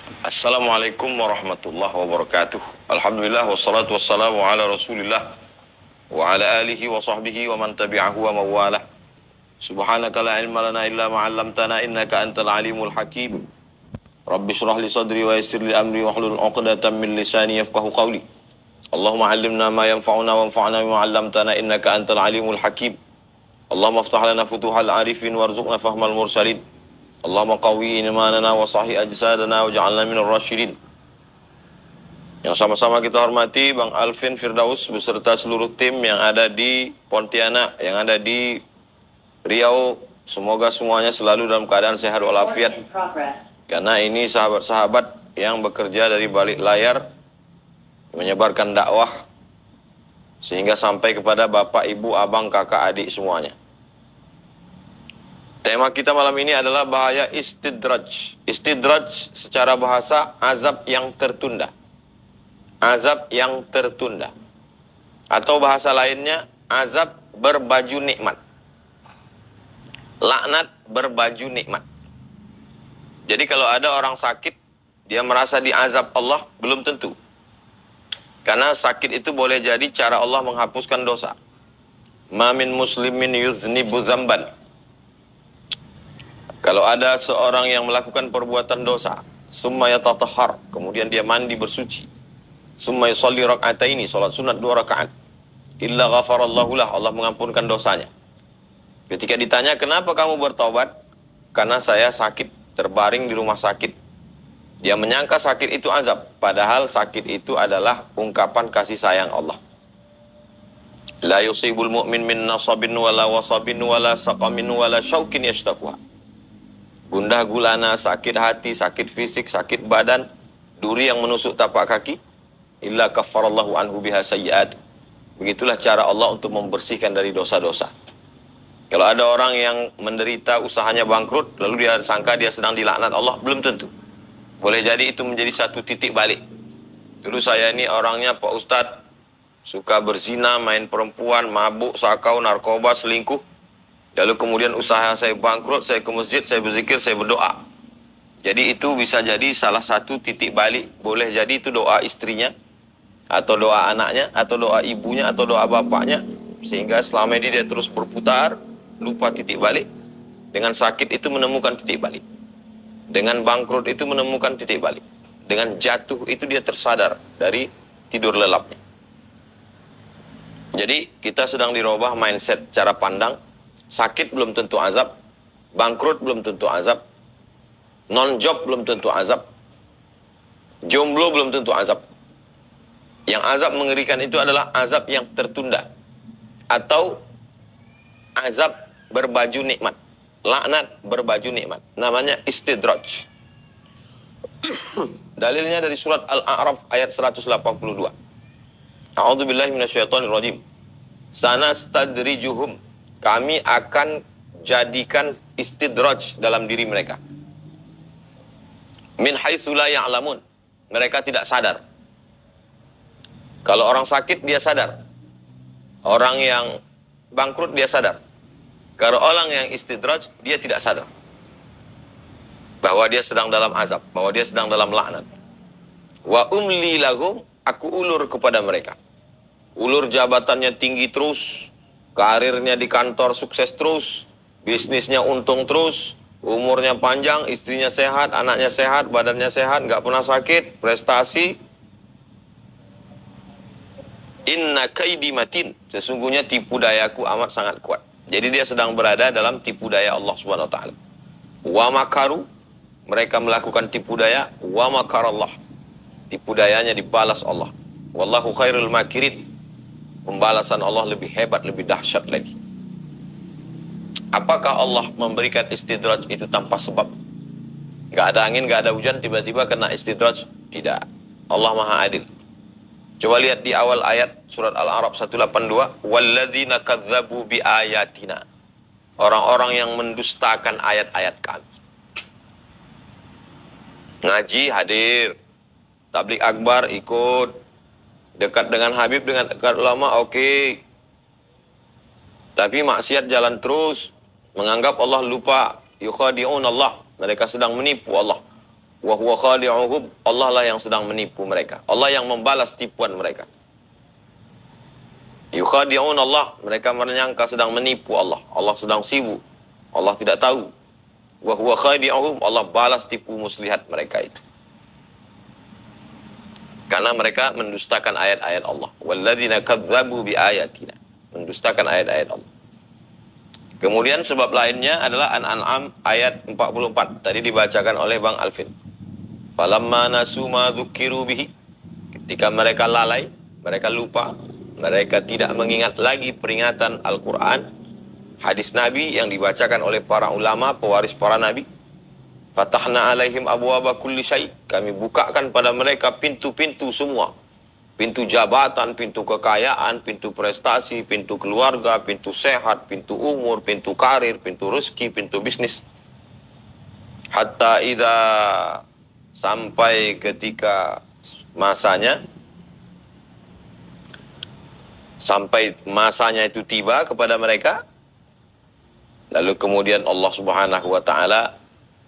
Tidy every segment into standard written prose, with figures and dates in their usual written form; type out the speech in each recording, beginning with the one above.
Assalamualaikum warahmatullahi wabarakatuh. Alhamdulillah wassalatu wassalamu ala Rasulillah wa ala alihi wa sahbihi wa man tabi'ahu wa mawalah. Subhanaka la ilma lana illa ma 'allamtana innaka antal alimul hakim. Rabbi shrah li sadri wa yassir li amri wa hlul 'uqdatam min lisani yafqahu qawli. Allahumma 'allimna ma yanfa'una wanfa'na bima 'allamtana innaka antal alimul hakim. Allahumma iftah lana futuhal arifin warzuqna fahmal mursalin. Allahumma qawwi imanana wa sahih ajsadana wa ja'alna minal rasyidin. Yang sama-sama kita hormati Bang Alvin Firdaus beserta seluruh tim yang ada di Pontianak, yang ada di Riau. Semoga semuanya selalu dalam keadaan sehat walafiat. Karena ini sahabat-sahabat yang bekerja dari balik layar menyebarkan dakwah sehingga sampai kepada bapak, ibu, abang, kakak, adik semuanya. Tema kita malam ini adalah bahaya istidraj. Istidraj secara bahasa azab yang tertunda. Azab yang tertunda. Atau bahasa lainnya azab berbaju nikmat. Laknat berbaju nikmat. Jadi kalau ada orang sakit, dia merasa diazab Allah, belum tentu. Karena sakit itu boleh jadi cara Allah menghapuskan dosa. Ma min muslimin yuznibu zamban. Kalau ada seorang yang melakukan perbuatan dosa, summa yatatahhar, kemudian dia mandi bersuci, summa yusalli rak'ataini, salat sunat 2 rakaat, illa ghafarallahu lah, Allah mengampunkan dosanya. Ketika ditanya, kenapa kamu bertaubat? Karena saya sakit, terbaring di rumah sakit. Dia menyangka sakit itu azab, padahal sakit itu adalah ungkapan kasih sayang Allah. La yusibul mu'min min nasabin wala wasabin wala saqamin wala syaukin yashtakuha. Gundah gulana, sakit hati, sakit fisik, sakit badan, duri yang menusuk tapak kaki, illa kaffarallahu anhu biha sayyi'at. Begitulah cara Allah untuk membersihkan dari dosa-dosa. Kalau ada orang yang menderita usahanya bangkrut, lalu dia sangka dia sedang dilaknat Allah, belum tentu. Boleh jadi itu menjadi satu titik balik. Dulu saya ini orangnya Pak Ustadz, suka berzina, main perempuan, mabuk, sakau, narkoba, selingkuh. Lalu kemudian usaha saya bangkrut, saya ke masjid, saya berzikir, saya berdoa. Jadi itu bisa jadi salah satu titik balik. Boleh jadi itu doa istrinya, atau doa anaknya, atau doa ibunya, atau doa bapaknya. Sehingga selama ini dia terus berputar, lupa titik balik. Dengan sakit itu menemukan titik balik. Dengan bangkrut itu menemukan titik balik. Dengan jatuh itu dia tersadar dari tidur lelapnya. Jadi kita sedang dirubah mindset cara pandang. Sakit belum tentu azab, bangkrut belum tentu azab, non-job belum tentu azab, jomblo belum tentu azab. Yang azab mengerikan itu adalah azab yang tertunda, atau azab berbaju nikmat, laknat berbaju nikmat. Namanya istidraj. Dalilnya dari surat Al-A'raf ayat 182. A'udzubillahi minasyaitonirrajim. Sanastadrijuhum, kami akan jadikan istidraj dalam diri mereka. Min haitsu la ya'lamun, mereka tidak sadar. Kalau orang sakit dia sadar. Orang yang bangkrut dia sadar. Kalau orang yang istidraj dia tidak sadar bahwa dia sedang dalam azab, bahwa dia sedang dalam laknat. Wa umli lahum, aku ulur kepada mereka. Ulur jabatannya tinggi terus, karirnya di kantor sukses terus, bisnisnya untung terus, umurnya panjang, istrinya sehat, anaknya sehat, badannya sehat, nggak pernah sakit, prestasi. Inna kaidi matin, sesungguhnya tipu dayaku amat sangat kuat. Jadi dia sedang berada dalam tipu daya Allah Subhanahu wa taala. Wa makaru, mereka melakukan tipu daya, wa makarallah, tipu dayanya dibalas Allah. Wallahu khairul makirin, pembalasan Allah lebih hebat, lebih dahsyat lagi. Apakah Allah memberikan istidraj itu tanpa sebab? Gak ada angin, gak ada hujan, tiba-tiba kena istidraj? Tidak. Allah Maha Adil. Coba lihat di awal ayat surat Al-A'raf 182. Walladzina kadzabu bi ayatina. Orang-orang yang mendustakan ayat-ayat kami. Ngaji hadir, tabligh akbar ikut, dekat dengan Habib, dengan dekat ulama, oke. Tapi maksiat jalan terus, menganggap Allah lupa, yukhadi'un Allah, mereka sedang menipu Allah. Wa huwa khadi'uhum, Allah lah yang sedang menipu mereka. Allah yang membalas tipuan mereka. Yukhadi'un Allah, mereka menyangka sedang menipu Allah. Allah sedang sibuk. Allah tidak tahu. Wa huwa khadi'uhum, Allah balas tipu muslihat mereka itu. Karena mereka mendustakan ayat-ayat Allah. Walladzina kadzdzabu biayatina, mendustakan ayat-ayat Allah. Kemudian sebab lainnya adalah An-An'am ayat 44. Tadi dibacakan oleh Bang Alvin. Falamma nasu ma dzukiru bihi, ketika mereka lalai, mereka lupa, mereka tidak mengingat lagi peringatan Al-Quran, hadis Nabi yang dibacakan oleh para ulama, pewaris para nabi. Fatahna alaihim abwaaba kulli syai', kami bukakan pada mereka pintu-pintu semua. Pintu jabatan, pintu kekayaan, pintu prestasi, pintu keluarga, pintu sehat, pintu umur, pintu karir, pintu rezeki, pintu bisnis. Hatta idza, sampai ketika masanya, sampai masanya itu tiba kepada mereka, lalu kemudian Allah Subhanahu wa taala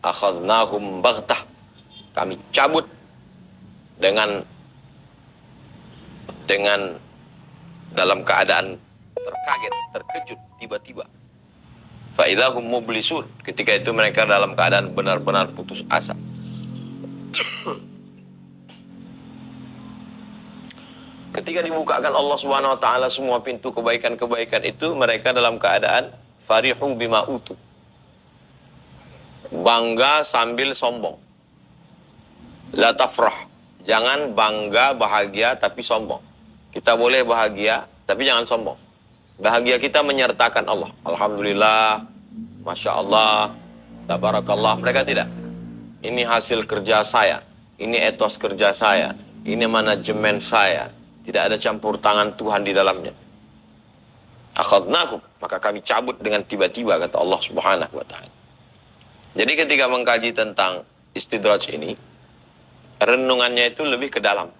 akhadnahum baghtah, kami cabut dengan dalam keadaan terkaget, terkejut, tiba-tiba. Fa idzahum mublisun, ketika itu mereka dalam keadaan benar-benar putus asa. Ketika dibukakan Allah Subhanahu wa taala semua pintu kebaikan-kebaikan itu, mereka dalam keadaan farihu bima utu, bangga sambil sombong. La tafrah, jangan bangga bahagia tapi sombong. Kita boleh bahagia tapi jangan sombong. Bahagia kita menyertakan Allah. Alhamdulillah, Masya Allah, Tabarakallah. Mereka tidak. Ini hasil kerja saya, ini etos kerja saya, ini manajemen saya. Tidak ada campur tangan Tuhan di dalamnya. Akhadnakum, maka kami cabut dengan tiba-tiba, kata Allah Subhanahu wa taala. Jadi ketika mengkaji tentang istidraj ini, renungannya itu lebih ke dalam.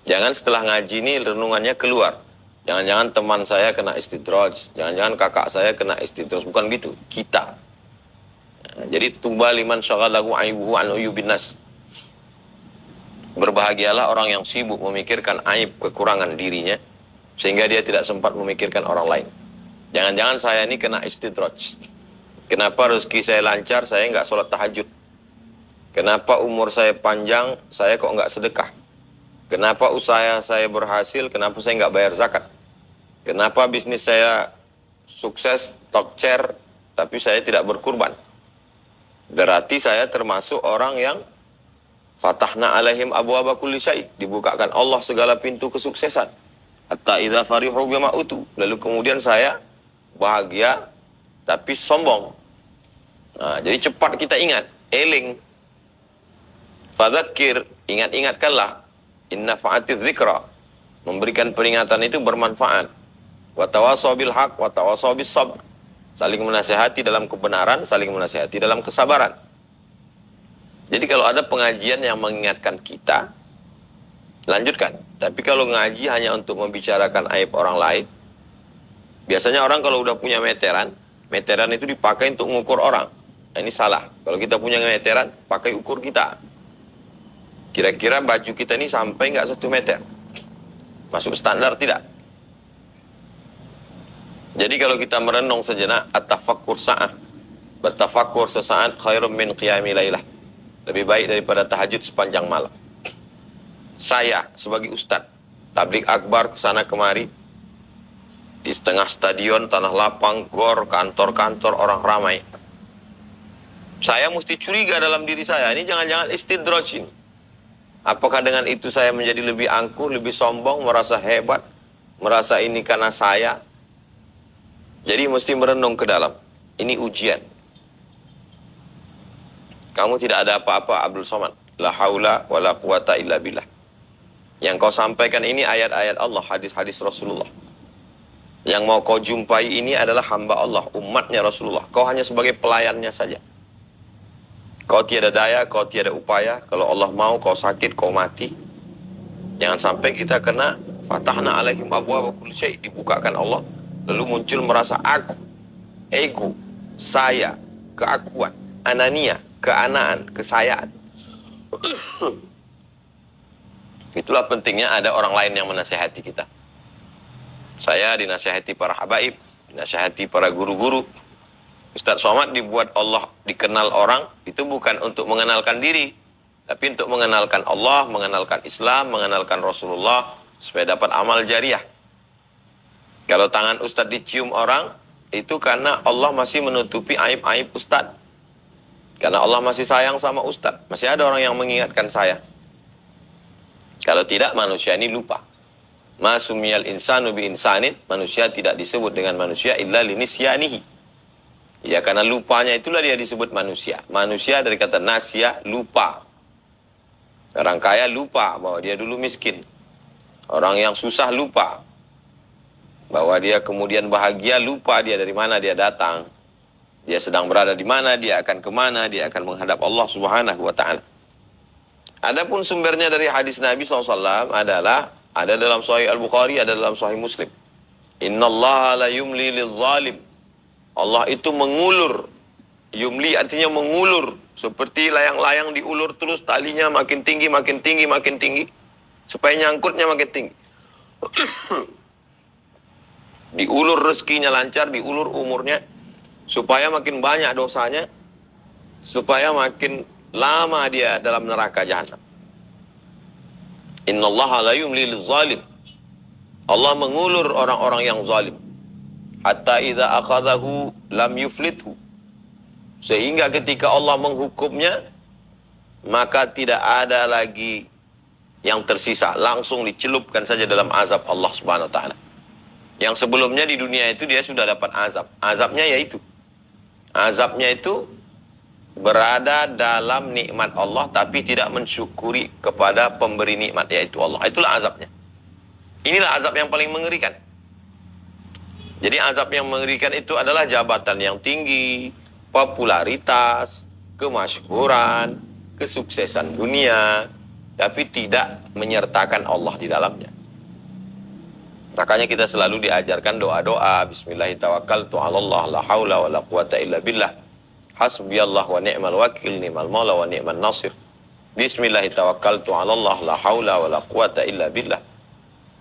Jangan setelah ngaji ini renungannya keluar. Jangan-jangan teman saya kena istidraj, jangan-jangan kakak saya kena istidraj. Bukan gitu, kita. Nah, jadi tuba liman syaghalahu aibuhu an uyubin nas. Berbahagialah orang yang sibuk memikirkan aib kekurangan dirinya, sehingga dia tidak sempat memikirkan orang lain. Jangan-jangan saya ini kena istidraj. Kenapa rezeki saya lancar, saya nggak sholat tahajud? Kenapa umur saya panjang, saya kok nggak sedekah? Kenapa usaha saya berhasil, kenapa saya nggak bayar zakat? Kenapa bisnis saya sukses, talk chair, tapi saya tidak berkurban? Berarti saya termasuk orang yang fatahna alaihim abwaaba kulli syai', dibukakan Allah segala pintu kesuksesan. Hatta idza farihu bima utu, lalu kemudian saya bahagia tapi sombong. Nah, jadi cepat kita ingat, eling. Fadzakir, ingat-ingatkanlah. Inna fa'atiz zikra, memberikan peringatan itu bermanfaat. Wa tawasaw bil haq wa tawasaw bis sabr, saling menasihati dalam kebenaran, saling menasihati dalam kesabaran. Jadi kalau ada pengajian yang mengingatkan kita, lanjutkan. Tapi kalau ngaji hanya untuk membicarakan aib orang lain, biasanya orang kalau udah punya meteran, meteran itu dipakai untuk mengukur orang. Nah, ini salah. Kalau kita punya meteran, pakai ukur kita. Kira-kira baju kita ini sampai nggak 1 meter? Masuk standar tidak? Jadi kalau kita merenung sejenak, at-tafakkur sa'ah, bertafakkur sesaat khairum min qiyami lailah, lebih baik daripada tahajud sepanjang malam. Saya sebagai ustadz tabligh akbar kesana kemari, di setengah stadion, tanah lapang, gor, kantor-kantor orang ramai. Saya mesti curiga dalam diri saya, ini jangan-jangan istidraj ini. Apakah dengan itu saya menjadi lebih angkuh, lebih sombong, merasa hebat, merasa ini karena saya? Jadi mesti merenung ke dalam. Ini ujian. Kamu tidak ada apa-apa, Abdul Somad. La haula wa la quwata illa billah. Yang kau sampaikan ini ayat-ayat Allah, hadis-hadis Rasulullah. Yang mau kau jumpai ini adalah hamba Allah, umatnya Rasulullah. Kau hanya sebagai pelayannya saja. Kau tiada daya, kau tiada upaya. Kalau Allah mau, kau sakit, kau mati. Jangan sampai kita kena fatahna alaihim abwaaba kulli syai', dibukakan Allah, lalu muncul merasa aku, ego, saya, keakuan, anania. keanaan, kesayaan. Itulah pentingnya ada orang lain yang menasihati kita. Saya dinasihati para habaib, dinasihati para guru-guru. Ustadz Somad dibuat Allah dikenal orang, itu bukan untuk mengenalkan diri, tapi untuk mengenalkan Allah, mengenalkan Islam, mengenalkan Rasulullah, supaya dapat amal jariah. Kalau tangan Ustadz dicium orang, itu karena Allah masih menutupi aib-aib Ustadz. Karena Allah masih sayang sama Ustadz. Masih ada orang yang mengingatkan saya. Kalau tidak, manusia ini lupa. Ma sumiyal insanu bi insanin, manusia tidak disebut dengan manusia illa linisyanihi. Ya, karena lupanya itulah dia disebut manusia. Manusia dari kata nasya, lupa. Orang kaya lupa bahwa dia dulu miskin. Orang yang susah lupa bahwa dia kemudian bahagia, lupa dia dari mana dia datang. Dia sedang berada di mana, dia akan kemana, dia akan menghadap Allah Subhanahu wa ta'ala. Adapun sumbernya dari hadis Nabi SAW adalah ada dalam Sahih Al-Bukhari, ada dalam Sahih Muslim. Innallaha la yumli lil-zalim. Allah itu mengulur. Yumli artinya mengulur. Seperti layang-layang diulur terus talinya makin tinggi, makin tinggi, makin tinggi. Supaya nyangkutnya makin tinggi. Diulur rezekinya lancar, diulur umurnya. Supaya makin banyak dosanya. Supaya makin lama dia dalam neraka jahanam. Innallaha la yumli lil-zalim. Allah mengulur orang-orang yang zalim. Hatta idza akhadhahu lam yuflithu. Sehingga ketika Allah menghukumnya, maka tidak ada lagi yang tersisa. Langsung dicelupkan saja dalam azab Allah Subhanahu wa ta'ala. Yang sebelumnya di dunia itu dia sudah dapat azab. Azabnya yaitu. Azabnya itu berada dalam nikmat Allah tapi tidak mensyukuri kepada pemberi nikmat, yaitu Allah. Itulah azabnya. Inilah azab yang paling mengerikan. Jadi azab yang mengerikan itu adalah jabatan yang tinggi, popularitas, kemasyhuran, kesuksesan dunia, tapi tidak menyertakan Allah di dalamnya. Makanya kita selalu diajarkan doa-doa, Bismillahirrahmanirrahim, la haula wa la quwata illa billah. Hasbiyallah wa ni'mal wakil, ni'mal maula wa ni'mal nasir. Bismillahirrahmanirrahim, la haula wa la quwata illa billah.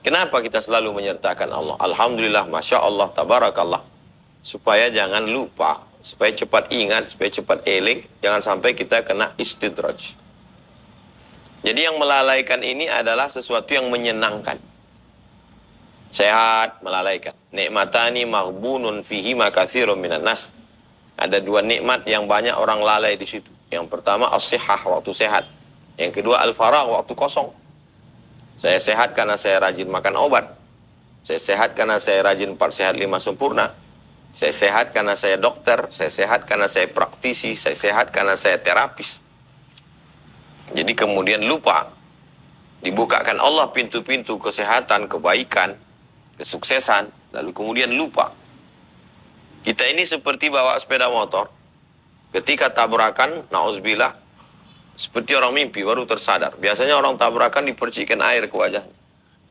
Kenapa kita selalu menyertakan Allah? Alhamdulillah, Masya Allah, Tabarakallah. Supaya jangan lupa, supaya cepat ingat, supaya cepat eling, jangan sampai kita kena istidraj. Jadi yang melalaikan ini adalah sesuatu yang menyenangkan. Sehat, melalaikan. Nikmatani maghbunun fihi ma katsirun minan nas. Ada dua nikmat yang banyak orang lalai di situ. Yang pertama as-sihah, waktu sehat. Yang kedua al-faragh, waktu kosong. Saya sehat karena saya rajin makan obat. Saya sehat karena saya rajin 4 sehat 5 sempurna. Saya sehat karena saya dokter. Saya sehat karena saya praktisi. Saya sehat karena saya terapis. Jadi kemudian lupa. Dibukakan Allah pintu-pintu kesehatan, kebaikan, kesuksesan. Lalu kemudian lupa. Kita ini seperti bawa sepeda motor. Ketika tabrakan, na'udzubillah, seperti orang mimpi, baru tersadar. Biasanya orang tabrakan dipercikan air ke wajahnya.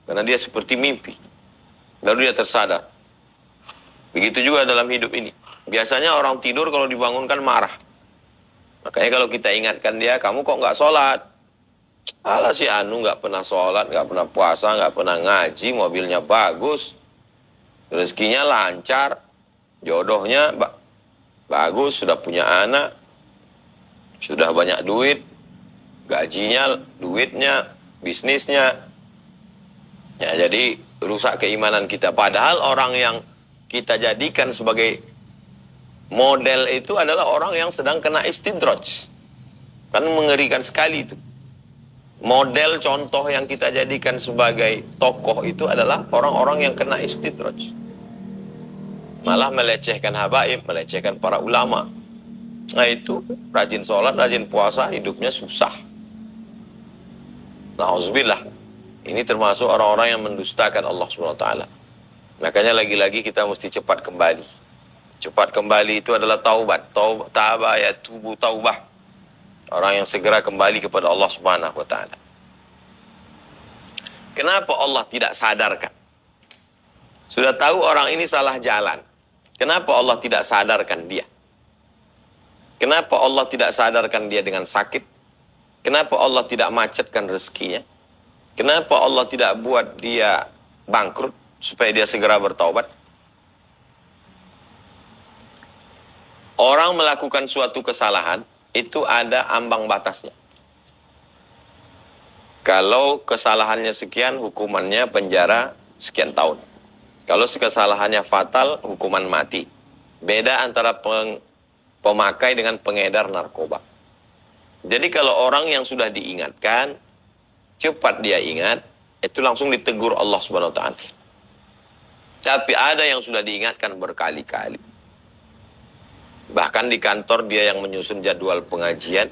Karena dia seperti mimpi. Baru dia tersadar. Begitu juga dalam hidup ini. Biasanya orang tidur kalau dibangunkan marah. Makanya kalau kita ingatkan dia, kamu kok nggak sholat? Alah si Anu nggak pernah sholat, nggak pernah puasa, nggak pernah ngaji, mobilnya bagus. Rezekinya lancar. Jodohnya bagus, sudah punya anak. Sudah banyak duit. Gajinya, duitnya, bisnisnya. Ya, jadi rusak keimanan kita. Padahal orang yang kita jadikan sebagai model itu adalah orang yang sedang kena istidraj. Kan mengerikan sekali itu. Model contoh yang kita jadikan sebagai tokoh itu adalah orang-orang yang kena istidraj. Malah melecehkan habaib, melecehkan para ulama. Nah itu, rajin sholat, rajin puasa, hidupnya susah. Na'udzubillah. Ini termasuk orang-orang yang mendustakan Allah SWT. Makanya lagi-lagi kita mesti cepat kembali. Cepat kembali itu adalah taubat. Taubat, ya tubuh taubah. Orang yang segera kembali kepada Allah Subhanahu wa ta'ala. Kenapa Allah tidak sadarkan? Sudah tahu orang ini salah jalan. Kenapa Allah tidak sadarkan dia? Kenapa Allah tidak sadarkan dia dengan sakit? Kenapa Allah tidak macetkan rezekinya? Kenapa Allah tidak buat dia bangkrut supaya dia segera bertaubat? Orang melakukan suatu kesalahan itu ada ambang batasnya. Kalau kesalahannya sekian, hukumannya penjara sekian tahun. Kalau kesalahannya fatal, hukuman mati. Beda antara pemakai dengan pengedar narkoba. Jadi kalau orang yang sudah diingatkan, cepat dia ingat, itu langsung ditegur Allah Subhanahu wa taala. Tapi ada yang sudah diingatkan berkali-kali. Bahkan di kantor dia yang menyusun jadwal pengajian,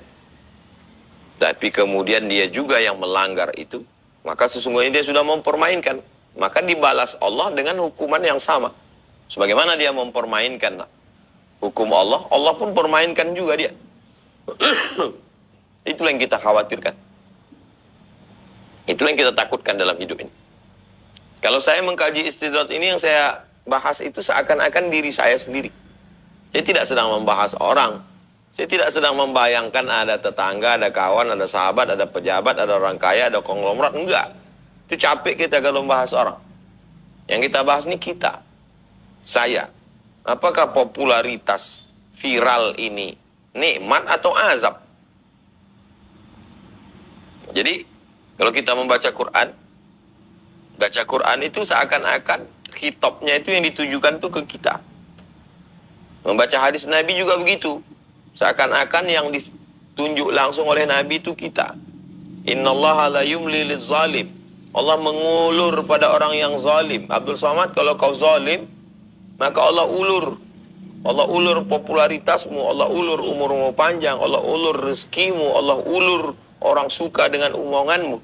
tapi kemudian dia juga yang melanggar itu, maka sesungguhnya dia sudah mempermainkan. Maka dibalas Allah dengan hukuman yang sama. Sebagaimana dia mempermainkan hukum Allah, Allah pun permainkan juga dia. Itulah yang kita khawatirkan. Itulah yang kita takutkan dalam hidup ini. Kalau saya mengkaji istidrat ini, yang saya bahas itu seakan-akan diri saya sendiri. Saya tidak sedang membahas orang. Saya tidak sedang membayangkan ada tetangga, ada kawan, ada sahabat, ada pejabat, ada orang kaya, ada konglomerat. Enggak. Itu capek kita kalau membahas orang. Yang kita bahas ini kita. Saya. Apakah popularitas viral ini nikmat atau azab? Jadi, kalau kita membaca Quran, baca Quran itu seakan-akan khitabnya itu yang ditujukan tuh ke kita. Membaca hadis Nabi juga begitu. Seakan-akan yang ditunjuk langsung oleh Nabi itu kita. Innallaha la yumli liz-zalim. Allah mengulur pada orang yang zalim. Abdul Somad, kalau kau zalim, maka Allah ulur. Allah ulur popularitasmu, Allah ulur umurmu panjang, Allah ulur rezekimu, Allah ulur orang suka dengan omonganmu.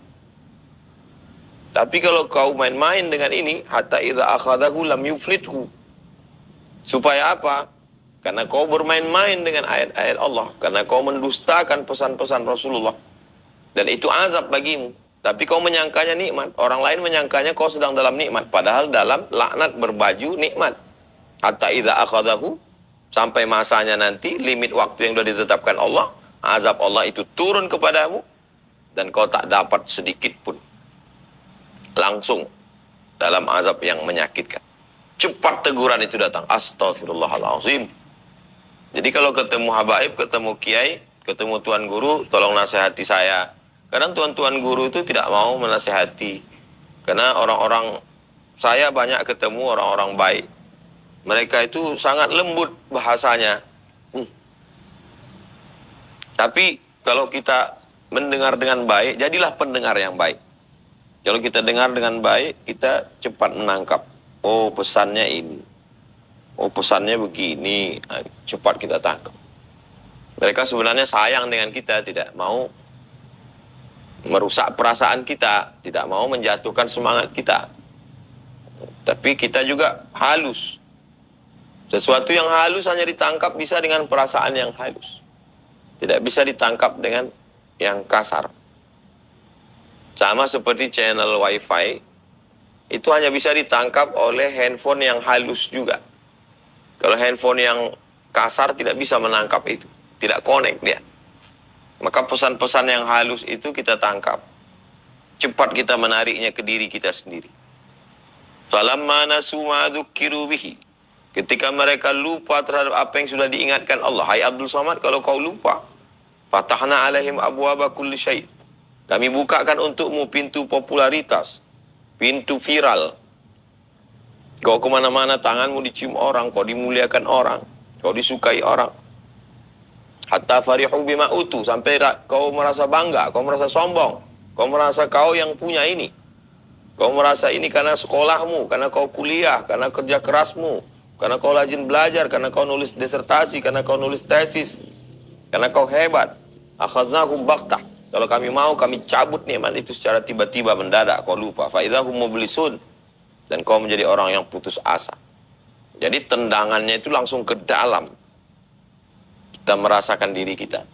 Tapi kalau kau main-main dengan ini, hatta idza akhadahu lam yuflithu. Supaya apa? Karena kau bermain-main dengan ayat-ayat Allah. Karena kau mendustakan pesan-pesan Rasulullah. Dan itu azab bagimu. Tapi kau menyangkanya nikmat. Orang lain menyangkanya kau sedang dalam nikmat. Padahal dalam laknat berbaju nikmat. Hatta idza akhadahu. Sampai masanya nanti, limit waktu yang sudah ditetapkan Allah. Azab Allah itu turun kepadamu. Dan kau tak dapat sedikit pun. Langsung. Dalam azab yang menyakitkan. Cepat teguran itu datang. Astaghfirullahaladzim. Jadi kalau ketemu habaib, ketemu kiai, ketemu tuan guru, tolong nasihati saya. Kadang tuan-tuan guru itu tidak mau menasihati. Karena orang-orang, saya banyak ketemu orang-orang baik. Mereka itu sangat lembut bahasanya. Tapi kalau kita mendengar dengan baik, jadilah pendengar yang baik. Kalau kita dengar dengan baik, kita cepat menangkap. Oh, pesannya ini. Oh, pesannya begini. Cepat kita tangkap. Mereka sebenarnya sayang dengan kita, tidak mau merusak perasaan kita, tidak mau menjatuhkan semangat kita. Tapi kita juga halus. Sesuatu yang halus hanya ditangkap bisa dengan perasaan yang halus. Tidak bisa ditangkap dengan yang kasar. Sama seperti channel wifi, itu hanya bisa ditangkap oleh handphone yang halus juga. Kalau handphone yang kasar tidak bisa menangkap itu. Tidak connect dia. Maka pesan-pesan yang halus itu kita tangkap. Cepat kita menariknya ke diri kita sendiri. Falamma nasu ma dzukkiru bihi. Ketika mereka lupa terhadap apa yang sudah diingatkan Allah. Hai Abdul Somad, kalau kau lupa, fatahna alaihim abwaaba kulli syai'. Kami bukakan untukmu pintu popularitas, pintu viral. Kau kemana-mana, tanganmu dicium orang, kau dimuliakan orang, kau disukai orang. Hatta farihu bima utu, sampai kau merasa bangga, kau merasa sombong, kau merasa kau yang punya ini. Kau merasa ini karena sekolahmu, karena kau kuliah, karena kerja kerasmu, karena kau rajin belajar, karena kau nulis disertasi, karena kau nulis tesis, karena kau hebat. Akhadnahum baghtah. Kalau kami mau, kami cabut nikmat itu secara tiba-tiba mendadak, kau lupa. Fa idzahum mublisun. Dan kau menjadi orang yang putus asa. Jadi tendangannya itu langsung ke dalam. Kita merasakan diri kita.